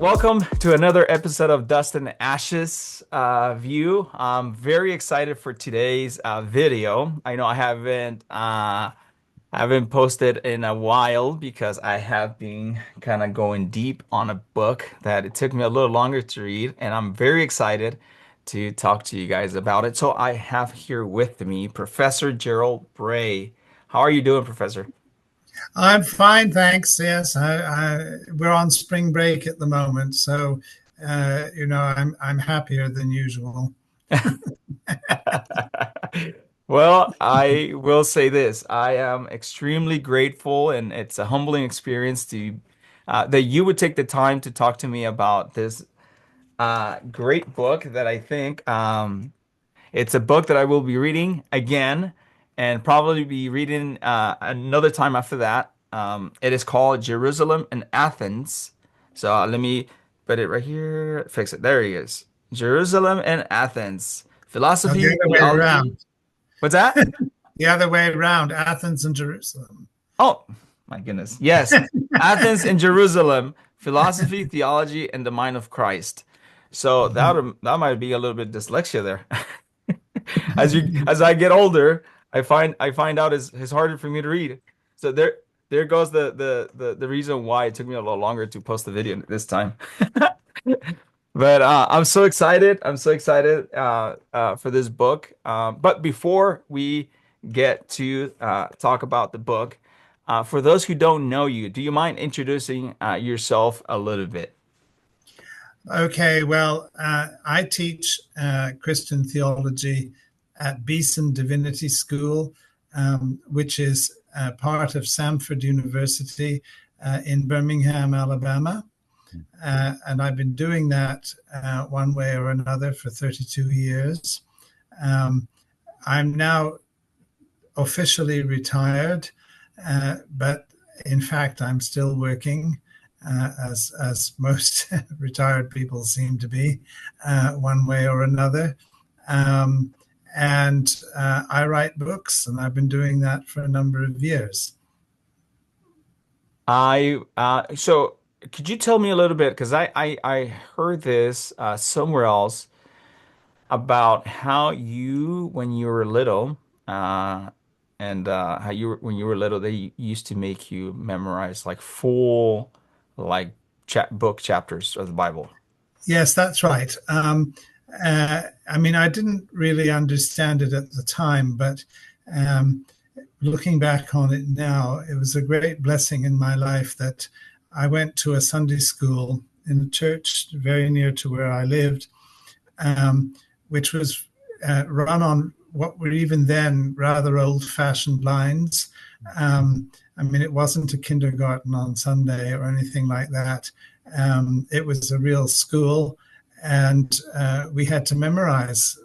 welcome to another episode of Dust and Ashes view. I'm very excited for today's video. I know I haven't posted in a while because I have been kind of going deep on a book that it took me a little longer to read, and I'm very excited to talk to you guys about it. So I have here with me Professor Gerald Bray. How are you doing, Professor? I'm fine, thanks. Yes, we're on spring break at the moment, so I'm happier than usual. Well, I will say this. I am extremely grateful, and it's a humbling experience to that you would take the time to talk to me about this great book that I think it's a book that I will be reading again and probably be reading another time after that. It is called Jerusalem and Athens. So let me put it right here. Fix it. There he is. Jerusalem and Athens. No, the Philosophy, other way theology. around. What's that? The other way around. Athens and Jerusalem. Oh, my goodness. Yes. Athens and Jerusalem, philosophy, theology, and the mind of Christ. So that might be a little bit dyslexia there. As I get older, I find out it's harder for me to read. So there goes the reason why it took me a little longer to post the video this time. But I'm so excited. I'm so excited for this book. But before we get to talk about the book, for those who don't know you, do you mind introducing yourself a little bit? Okay, well, I teach Christian theology at Beeson Divinity School, which is part of Samford University in Birmingham, Alabama. And I've been doing that one way or another for 32 years. I'm now officially retired, but in fact, I'm still working, as most retired people seem to be, one way or another. And I write books, and I've been doing that for a number of years. So could you tell me a little bit because I heard this somewhere else about how you when you were little and how when you were little they used to make you memorize like full like book chapters of the Bible. Yes, that's right. I mean, I didn't really understand it at the time, but um, looking back on it now, it was a great blessing in my life that I went to a Sunday school in a church very near to where I lived, um, which was run on what were even then rather old-fashioned lines. I mean, it wasn't a kindergarten on Sunday or anything like that. It was a real school, and we had to memorize.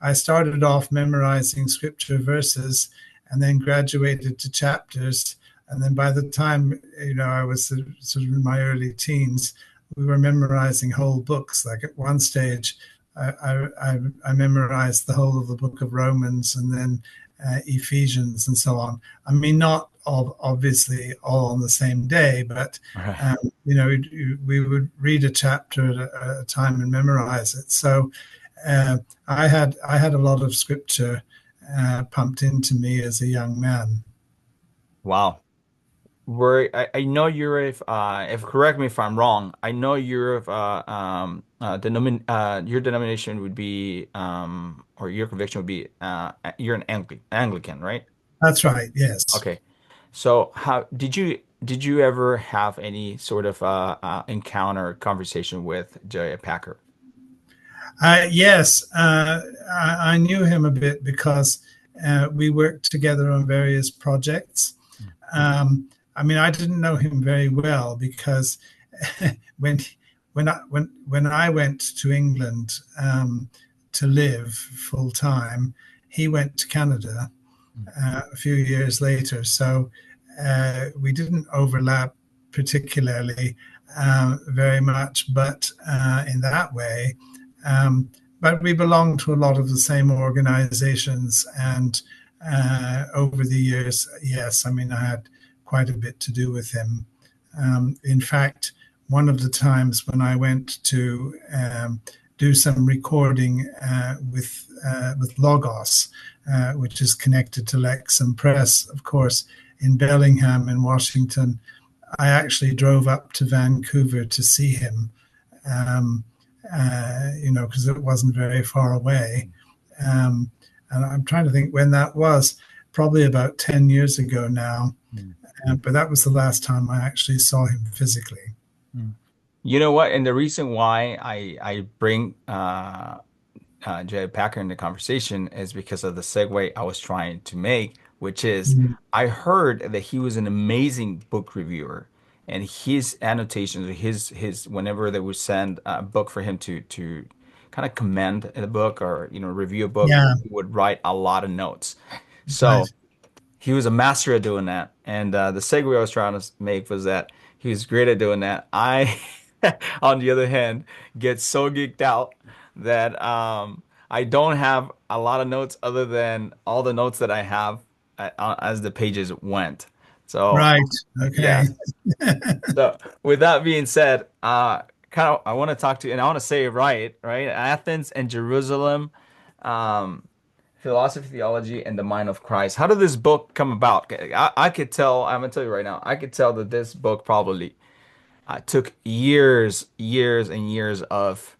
I started off memorizing scripture verses and then graduated to chapters. And then by the time, I was sort of in my early teens, we were memorizing whole books. Like at one stage, I memorized the whole of the book of Romans and then Ephesians and so on. I mean, not all, obviously all on the same day, but Right. we would read a chapter at a time and memorize it. So I had a lot of scripture pumped into me as a young man. Wow. I know you're if correct me if I'm wrong. I know you're of your denomination would be or your conviction would be you're an Anglican, right? That's right. Yes. Okay. So how did you ever have any sort of encounter conversation with Jerry Packer? Yes, I knew him a bit because we worked together on various projects. I mean, I didn't know him very well because when when I went to England to live full time, he went to Canada a few years later. So we didn't overlap particularly very much, but in that way. Um, but we belonged to a lot of the same organizations, and over the years, yes, I mean, I had quite a bit to do with him. In fact, one of the times when I went to do some recording with Logos, which is connected to Lexham Press, of course, in Bellingham in Washington. I actually drove up to Vancouver to see him, because it wasn't very far away. And I'm trying to think when that was, probably about 10 years ago now. But that was the last time I actually saw him physically. You know what? And the reason why I bring Jay Packer in the conversation is because of the segue I was trying to make, which is Mm. I heard that he was an amazing book reviewer, and his annotations, his whenever they would send a book for him to kind of commend a book or review a book, Yeah, he would write a lot of notes. So right. he was a master at doing that. And the segue I was trying to make was that he was great at doing that. I, on the other hand, get so geeked out that I don't have a lot of notes other than all the notes that I have as the pages went. So, Right. Okay. yes. So, with that being said, kind of, I want to talk to you, and I want to say it right? Athens and Jerusalem. Um, Philosophy, Theology, and the Mind of Christ. How did this book come about? I could tell, I'm gonna tell you right now, I could tell that this book probably took years and years of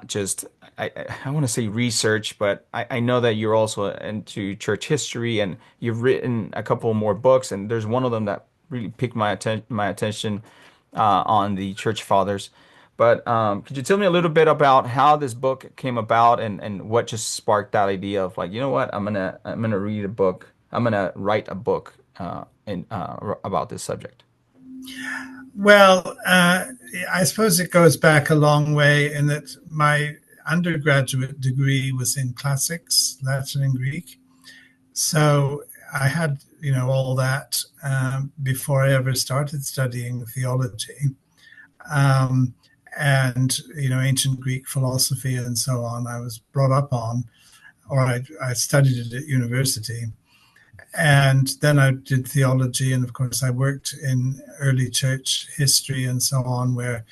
just, I want to say research, but I know that you're also into church history and you've written a couple more books, and there's one of them that really piqued my attention on the church fathers. But could you tell me a little bit about how this book came about and what just sparked that idea of like, you know what, I'm gonna read a book, I'm gonna write a book about this subject. Well, I suppose it goes back a long way in that my undergraduate degree was in classics, Latin and Greek. So I had, all that before I ever started studying theology. Um, and, ancient Greek philosophy and so on, I was brought up on, or I studied it at university. And then I did theology, and of course I worked in early church history and so on, where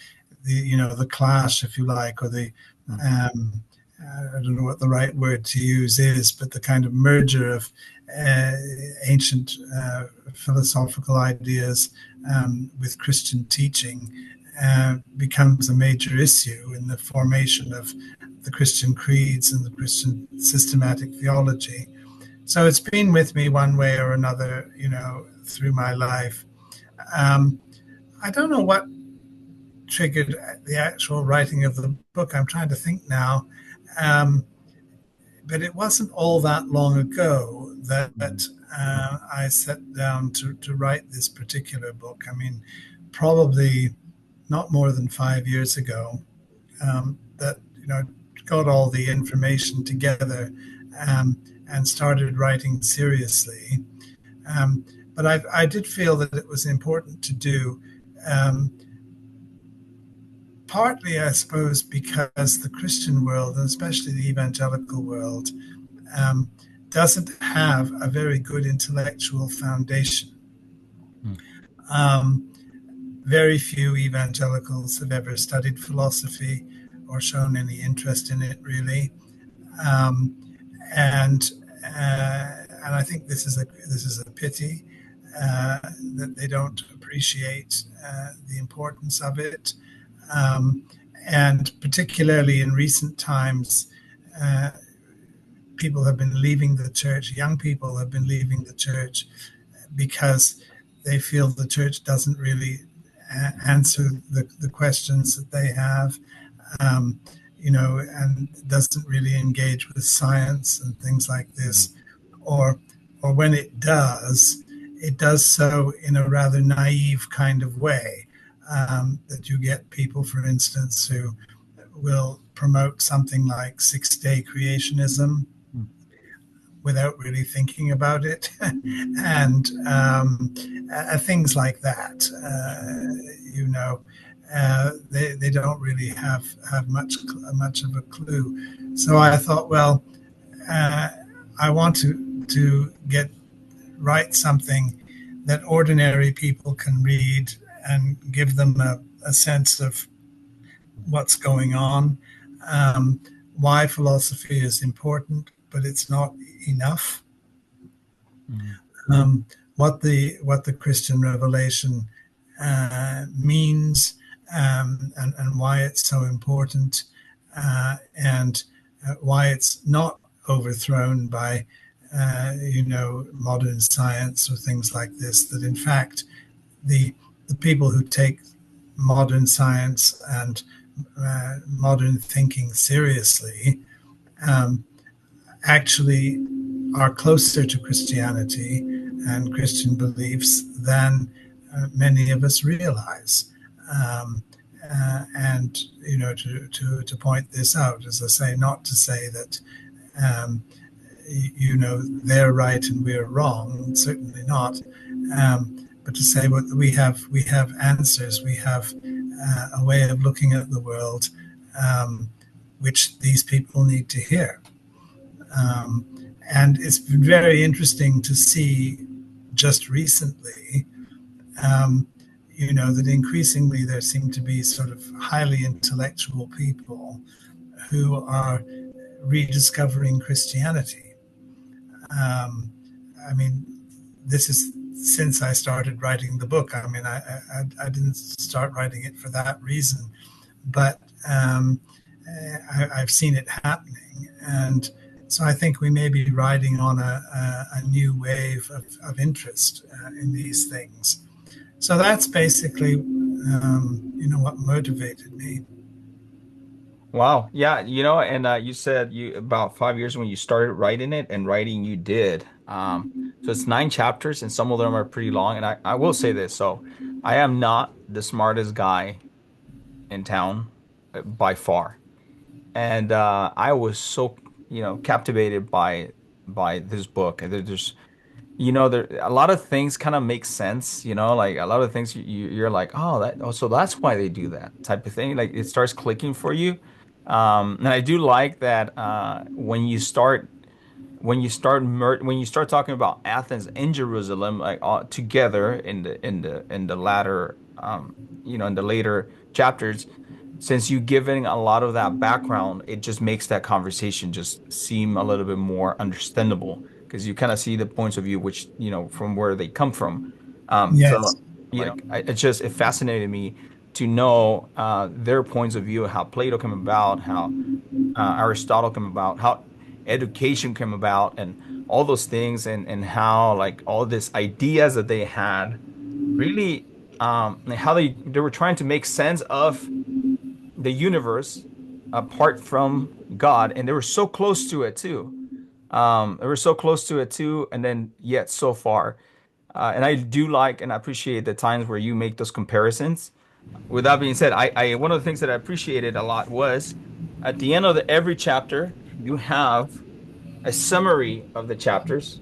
the clash, if you like, or the um, I don't know what the right word to use is, but the kind of merger of uh, ancient philosophical ideas with Christian teaching becomes a major issue in the formation of the Christian creeds and the Christian systematic theology. So it's been with me one way or another, through my life. Um, I don't know what triggered the actual writing of the book. I'm trying to think now. Um, but it wasn't all that long ago that I sat down to write this particular book. I mean, probably not more than 5 years ago that, got all the information together and started writing seriously. Um, but I did feel that it was important to do, um, partly, I suppose, because the Christian world, and especially the evangelical world, um, doesn't have a very good intellectual foundation. Mm. Um, Very few evangelicals have ever studied philosophy or shown any interest in it, really. Um, and and I think this is a pity that they don't appreciate the importance of it, um, and particularly in recent times, uh, people have been leaving the church. Young people have been leaving the church because they feel the church doesn't really answer the questions that they have. Um, and doesn't really engage with science and things like this, or when it does so in a rather naive kind of way. That you get people, for instance, who will promote something like 6 day creationism without really thinking about it, and things like that. They don't really have much of a clue. So I thought, well, uh, I want to get write something that ordinary people can read and give them a sense of what's going on, um, why philosophy is important, but it's not enough, Mm. um, what the Christian revelation means, and why it's so important, and why it's not overthrown by modern science or things like this. That in fact the people who take modern science and modern thinking seriously um, actually are closer to Christianity and Christian beliefs than many of us realize. And to point this out, as I say, not to say that um, they're right and we're wrong, certainly not. But to say what we have answers, we have a way of looking at the world, which these people need to hear. Um, and it's been very interesting to see just recently, um, that increasingly there seem to be sort of highly intellectual people who are rediscovering Christianity. Um, I mean, this is since I started writing the book. I mean, I didn't start writing it for that reason, but I've seen it happening. And so I think we may be riding on a new wave of interest in these things. So that's basically, what motivated me. Wow. Yeah, and you said you about 5 years when you started writing it, and writing you did. So it's 9 chapters, and some of them are pretty long. And I will say this, so I am not the smartest guy in town by far. And I was so, captivated by this book. And there's there a lot of things kind of make sense, like a lot of things you're like, so that's why they do that type of thing. Like it starts clicking for you. And I do like that when you start talking about Athens and Jerusalem, like together in the latter in the later chapters, since you're giving a lot of that background, it just makes that conversation just seem a little bit more understandable because you kind of see the points of view which, from where they come from. So Yes. it fascinated me to know their points of view, how Plato came about, how Aristotle came about, how education came about, and all those things, and how like all these ideas that they had really, and how they were trying to make sense of the universe apart from God, and they were so close to it too. They were so close to it too, and then yet so far. And I do like and appreciate the times where you make those comparisons. With that being said, I one of the things that I appreciated a lot was at the end of every chapter, you have a summary of the chapters.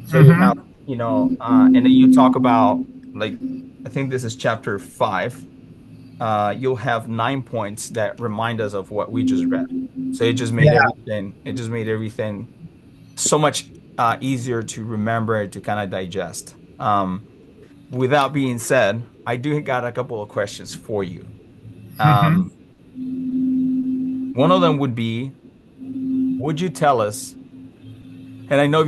So you have, Mm-hmm. and then you talk about like I think this is chapter 5. You'll have 9 points that remind us of what we just read. So Yeah. it just made everything so much easier to remember, to kind of digest. With that being said, I do got a couple of questions for you. Um, Mm-hmm. one of them would be, would you tell us, and I know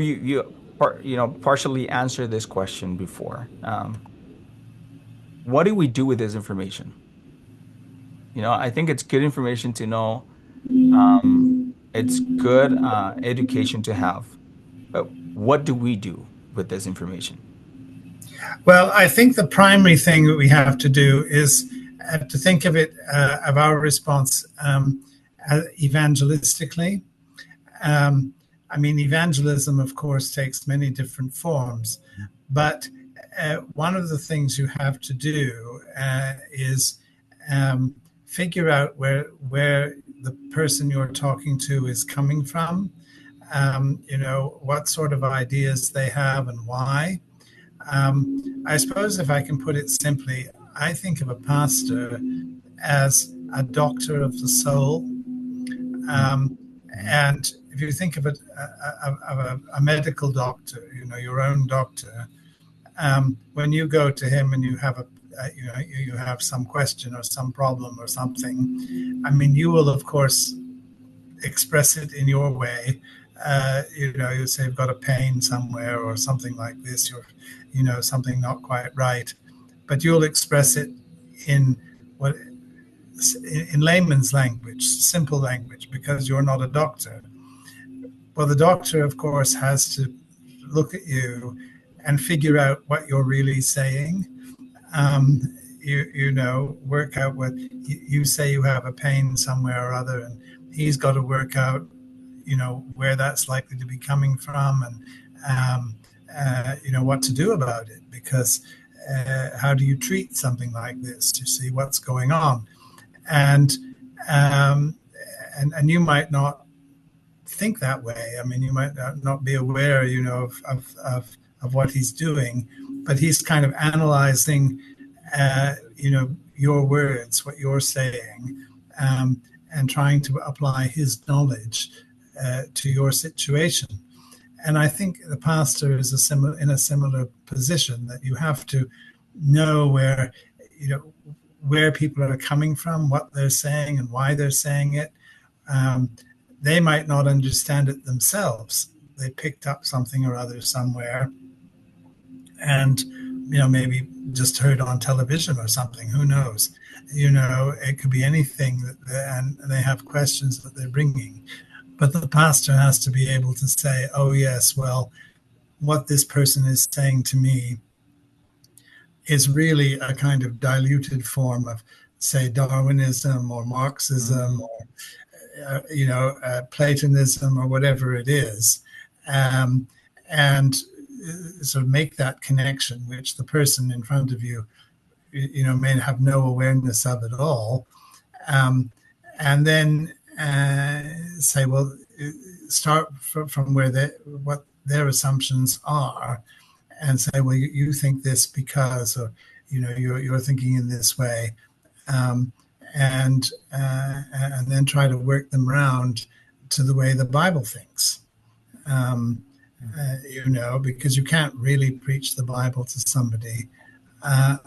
partially answered this question before. What do we do with this information? I think it's good information to know. Um, it's good education to have. But what do we do with this information? Well, I think the primary thing that we have to do is to think of it, of our response, evangelistically. Um, I mean, evangelism, of course, takes many different forms, but one of the things you have to do is figure out where the person you're talking to is coming from. What sort of ideas they have and why. I suppose if I can put it simply, I think of a pastor as a doctor of the soul. Um, and if you think of it, a medical doctor, your own doctor, when you go to him and you have you have some question or some problem or something, I mean, you will of course express it in your way. You say you've got a pain somewhere or something like this, or something not quite right, but you'll express it in what in layman's language, simple language, because you're not a doctor. Well, the doctor, of course, has to look at you and figure out what you're really saying. Work out what you say you have a pain somewhere or other, and he's got to work out, where that's likely to be coming from, and what to do about it, because how do you treat something like this? You see what's going on, and and you might not think that way. I mean, you might not be aware, of what he's doing, but he's kind of analyzing, your words, what you're saying, and trying to apply his knowledge to your situation. And I think the pastor is in a similar position, that you have to know where people are coming from, what they're saying, and why they're saying it. They might not understand it themselves. They picked up something or other somewhere, and maybe just heard on television or something. Who knows? It could be anything, and they have questions that they're bringing. But the pastor has to be able to say, oh, yes, well, what this person is saying to me is really a kind of diluted form of, say, Darwinism or Marxism or, Platonism or whatever it is. And sort of make that connection, which the person in front of you, may have no awareness of at all. And then say, well, start from what their assumptions are, and say, well, you think this because, or you're thinking in this way, and then try to work them around to the way the Bible thinks. Because you can't really preach the Bible to somebody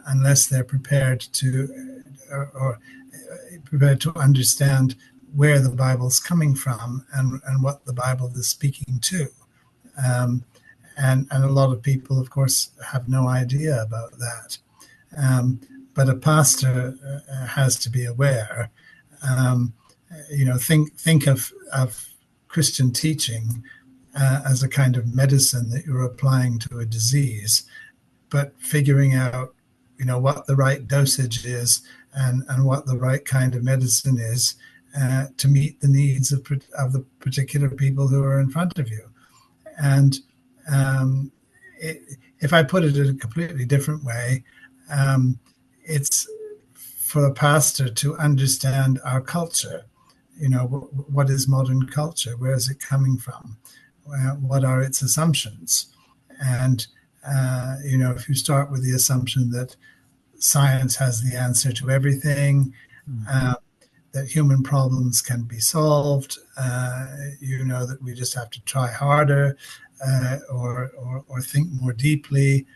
unless they're prepared to or prepared to understand where the Bible's coming from and what the Bible is speaking to. And a lot of people, of course, have no idea about that. But a pastor has to be aware. Think of Christian teaching as a kind of medicine that you're applying to a disease, but figuring out, what the right dosage is and what the right kind of medicine is to meet the needs of the particular people who are in front of you. And if I put it in a completely different way, it's for a pastor to understand our culture. What is modern culture? Where is it coming from? What are its assumptions? And, if you start with the assumption that science has the answer to everything, that human problems can be solved, that we just have to try harder or think more deeply,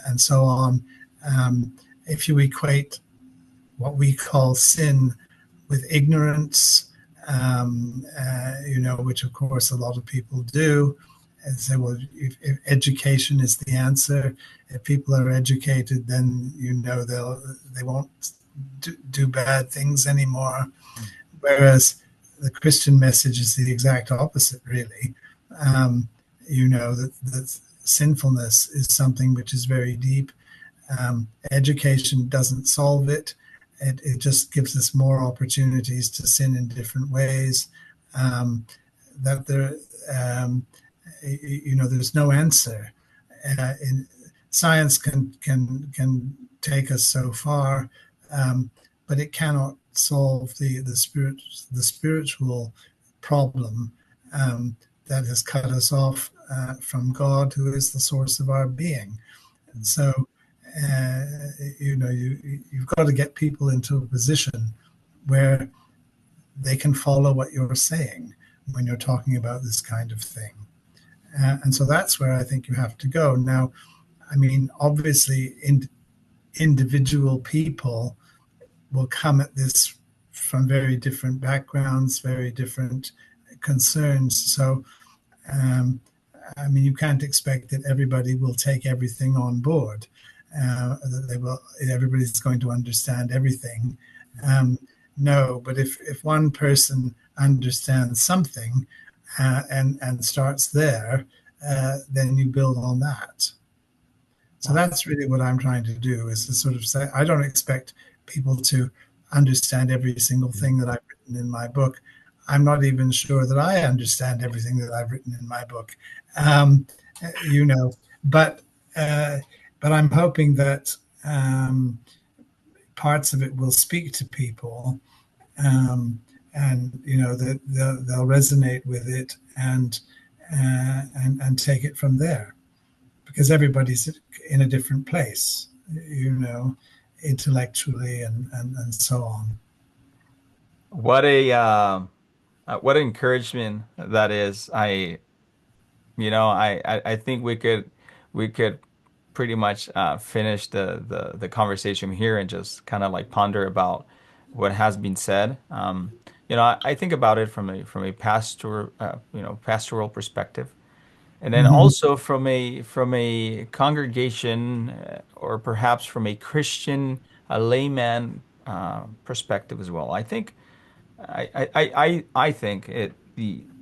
and so on. If you equate what we call sin with ignorance, which of course a lot of people do, and say, well, if education is the answer, if people are educated, then they won't do bad things anymore. Whereas the Christian message is the exact opposite, really. That sinfulness is something which is very deep. Education doesn't solve it. It just gives us more opportunities to sin in different ways. That there's no answer. Science can take us so far, but it cannot solve the spiritual problem that has cut us off from God, who is the source of our being. So, you've got to get people into a position where they can follow what you're saying when you're talking about this kind of thing. And so that's where I think you have to go. Now, I mean, obviously, individual people will come at this from very different backgrounds, very different concerns. So, um, I mean, you can't expect that everybody will take everything on board. That they will. Everybody's going to understand everything. Um, no, but if one person understands something and starts there, then you build on that. So Wow. that's really what I'm trying to do, is to sort of say I don't expect people to understand every single thing that I've written in my book. I'm not even sure that I understand everything that I've written in my book, um, you know. But uh, but I'm hoping that parts of it will speak to people, um, and that they'll resonate with it and take it from there, because everybody's in a different place, you know, intellectually and so on. What a what encouragement that is. I think we could pretty much finish the conversation here and just kind of like ponder about what has been said. I think about it from a pastoral perspective, and then Mm-hmm. also from a congregation, or perhaps from a Christian, a layman perspective as well. I think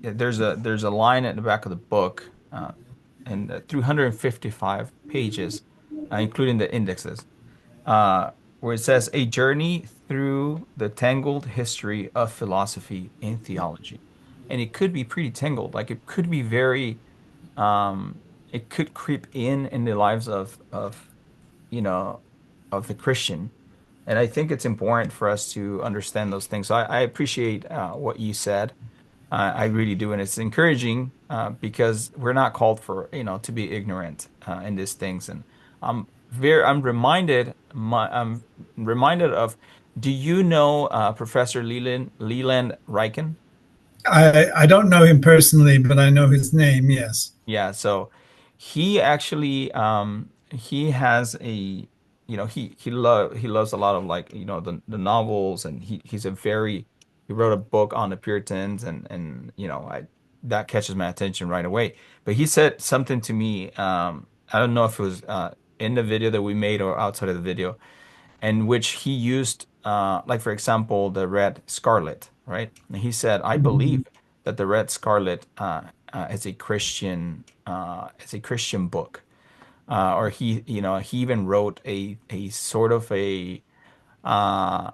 there's a line at the back of the book, and 355 pages, including the indexes, where it says a journey through the tangled history of philosophy and theology. And it could be pretty tangled, like it could be it could creep in the lives of you know of the Christian. And I think it's important for us to understand those things. So I appreciate what you said. I really do, and it's encouraging because we're not called to be ignorant in these things. And I'm reminded of. Do you know Professor Leland Ryken? I don't know him personally, but I know his name. Yes. Yeah, so he actually he has he loves a lot of, like, the novels, and he wrote a book on the Puritans, and I that catches my attention right away. But he said something to me, I don't know if it was in the video that we made or outside of the video, in which he used, like, for example, the red scarlet, right? And he said, I Mhm. believe that the red scarlet is a Christian book. Or he even wrote a sort of a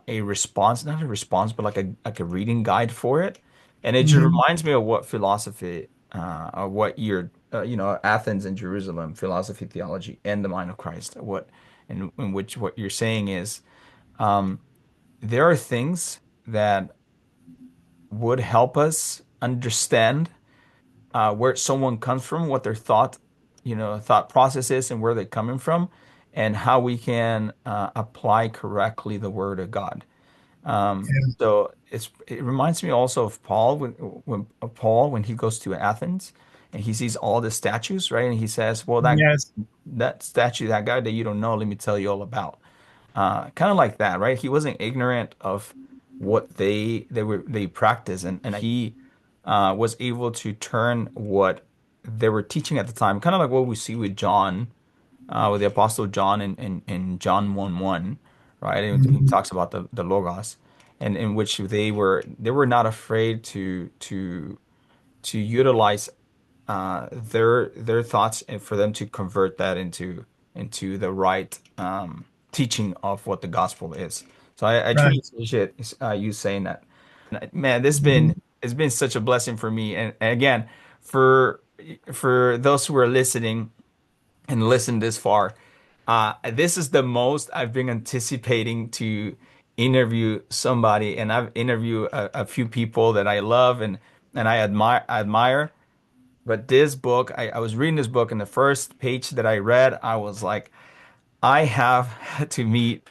response, not a response, but like a reading guide for it. And it just Mhm. reminds me of what philosophy, or what Athens and Jerusalem, philosophy, theology, and the mind of Christ. In which what you're saying is, um, there are things that would help us understand where someone comes from, what their thought process is, and where they're coming from, and how we can apply correctly the word of God. So it reminds me also of Paul, when he goes to Athens and he sees all the statues, right? And he says, "Well, Yes. that statue, that guy that you don't know, let me tell you all about." Kind of like that, right? He wasn't ignorant of what they practice, and he was able to turn what they were teaching at the time, kind of like what we see with John, with the Apostle John in John 1:1, right? And he Mhm. talks about the Logos, and in which they were not afraid to utilize their thoughts, and for them to convert that into the right teaching of what the gospel is. So I truly Right. appreciate you saying that. Man, this Mhm. been it's been such a blessing for me. And again, for for those who are listening and listen this far, this is the most I've been anticipating to interview somebody, and I've interviewed a few people that I love and I admire. But this book, I was reading this book, and the first page that I read, I was like, I have to meet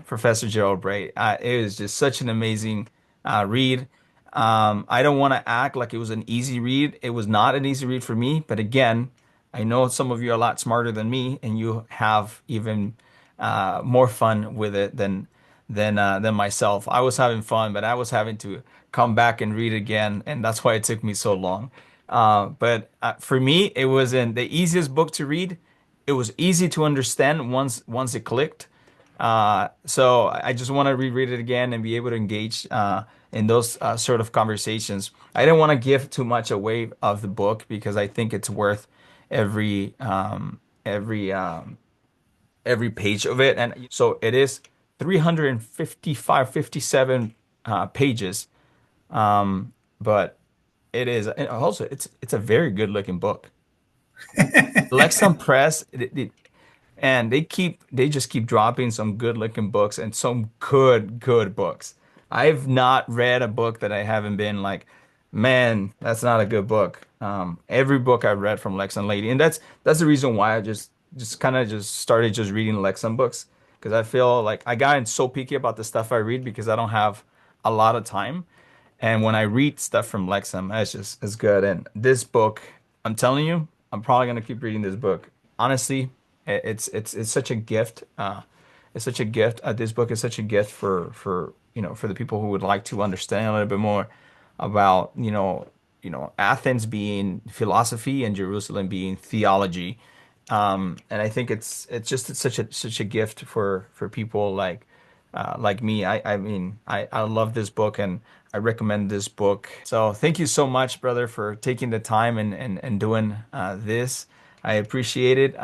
Professor Gerald Bray. It was just such an amazing read. I don't want to act like it was an easy read. It was not an easy read for me. But again, I know some of you are a lot smarter than me, and you have even more fun with it than myself. I was having fun, but I was having to come back and read again, and that's why it took me so long. But for me, it wasn't the easiest book to read. It was easy to understand once it clicked. So I just want to reread it again and be able to engage in those sort of conversations. I didn't want to give too much away of the book because I think it's worth every every page of it. And so it is 355, 57 pages. But it is, and also it's a very good looking book. Lexham Press, and they just keep dropping some good looking books and some good books. I've not read a book that I haven't been like, man, that's not a good book. Every book I've read from Lexham Lady, and that's the reason why I just kind of just started just reading Lexham books because I feel like I got so picky about the stuff I read because I don't have a lot of time. And when I read stuff from Lexham, it's good. And this book, I'm telling you, I'm probably gonna keep reading this book. Honestly, it's such a gift. It's such a gift. This book is such a gift for for the people who would like to understand a little bit more about Athens being philosophy and Jerusalem being theology. And I think it's such a gift for people like me. I mean, I love this book and I recommend this book. So thank you so much, brother, for taking the time and doing this. I appreciate it.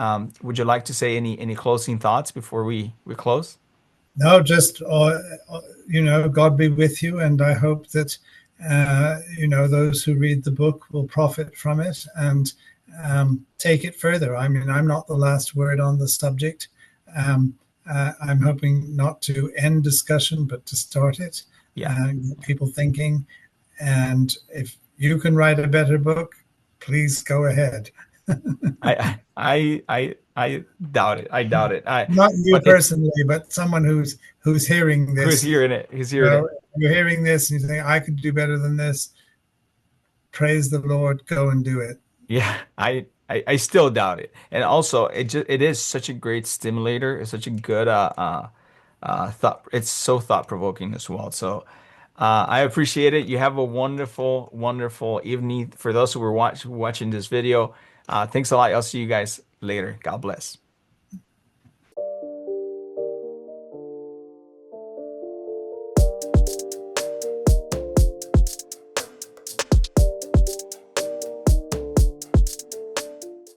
Would you like to say any closing thoughts before we close? No, just God be with you, and I hope that those who read the book will profit from it and take it further. I mean, I'm not the last word on the subject. Um, I'm hoping not to end discussion, but to start it Yeah. and get people thinking. And if you can write a better book, please go ahead. I doubt it. I doubt it. Not you But it's personally, but someone who's hearing who's this. hearing it? Who's hearing it? So you're hearing this and you think I could do better than this. Praise the Lord, go and do it. Yeah, I still doubt it. And also, it is such a great stimulator. It's such a good thought. It's so thought provoking as well. So I appreciate it. You have a wonderful evening. For those who were watching this video, thanks a lot. I'll see you guys later. God bless.